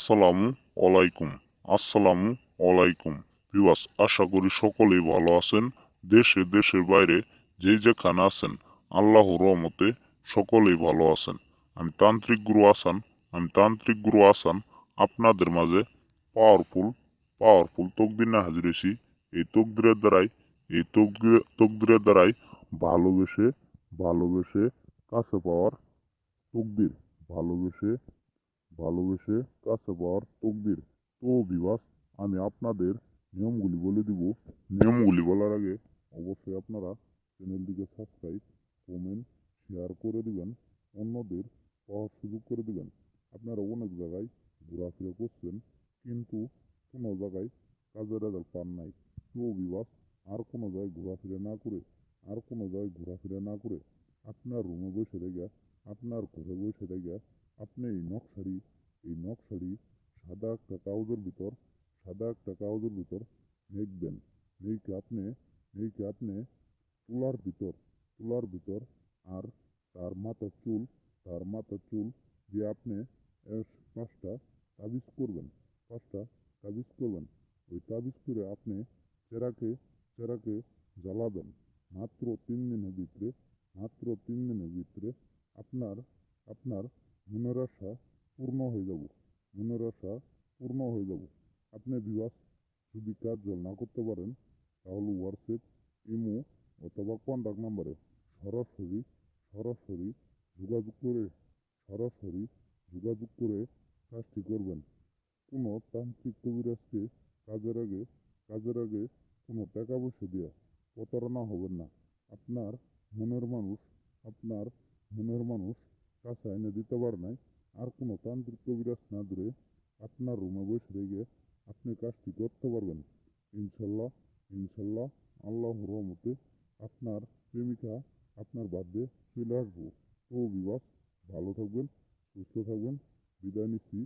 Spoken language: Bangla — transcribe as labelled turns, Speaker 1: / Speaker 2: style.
Speaker 1: আসসালামু আলাইকুম। আসসালামু আলাইকুম। ভিউয়ার্স, আশা করি সকলেই ভালো আছেন। দেশে দেশের বাইরে যে যেখানে আছেন, আল্লাহর রহমতে সকলেই ভালো আছেন। আমি তান্ত্রিক গুরু আসান আপনাদের মাঝে পাওয়ারফুল পাওয়ারফুল তকদির নিয়ে হাজির হয়েছি। এই তকদিরের দ্বারাই ভালোবেসে ভালোবেসে কাছে পাওয়ার তকদির, ভালোবেসে ভালোবেসে কাছে পাওয়ার তকদির। তো বিবাস, আমি আপনাদের নিয়মগুলি বলে দিব। নিয়মগুলি বলার আগে অবশ্যই আপনারা চ্যানেলটিকে সাবস্ক্রাইব, কমেন্ট, শেয়ার করে দিবেন, অন্যদের পাওয়ার সুযোগ করে দিবেন। আপনারা অনেক জায়গায় ঘোরাফেরা করছেন, কিন্তু কোনো জায়গায় কাজের রেজাল্ট পান নাই। তো বিবাস, আর কোনো জায়গায় ঘোরাফেরা না করে আপনার রুমে বসে থেকে, আপনার ঘরে বসে থেকে আপনি এই নকশাটি সাদা একটা কাগজের ভিতর লিখবেন। লিখে আপনি তুলার ভিতর আর তার মাথার চুল দিয়ে আপনি পাঁচটা তাবিজ করবেন। পাঁচটা তাবিজ করবেন। ওই তাবিজ করে আপনি চেরাকে চেরাকে জ্বালাবেন। মাত্র 3 দিনের ভিতরে আপনার আপনার মনের আশা পূর্ণ হয়ে যাব। মনের আশা পূর্ণ হয়ে যাব। আপনি বিবাস, যদি কাজ না করতে পারেন, তাহলে হোয়াটসঅ্যাপ, ইমো অথবা কন্ট্যাক্ট নাম্বারে সরাসরি সরাসরি যোগাযোগ করে সরাসরি যোগাযোগ করে কাজটি করবেন। কোনো তান্ত্রিক কবিরাজকে কাজের আগে কাজের আগে কোনো টাকা পয়সা দিয়ে প্রতারণা হবেন না। আপনার মনের মানুষ আপনার মনের মানুষ কাছে এনে দিতে পারে নাই, আর কোনো তান্ত্রিক কবিরাজ না ধরে আপনার রুমে বসে থেকে আপনি কাজটি করতে পারবেন। ইনশাল্লাহ, ইনশাল্লাহ, আল্লাহর রহমতে আপনার প্রেমিকা আপনার বাড়িতে চলে আসবো। তো বিবাস, ভালো থাকবেন, সুস্থ থাকবেন। বিদায় নিচ্ছি।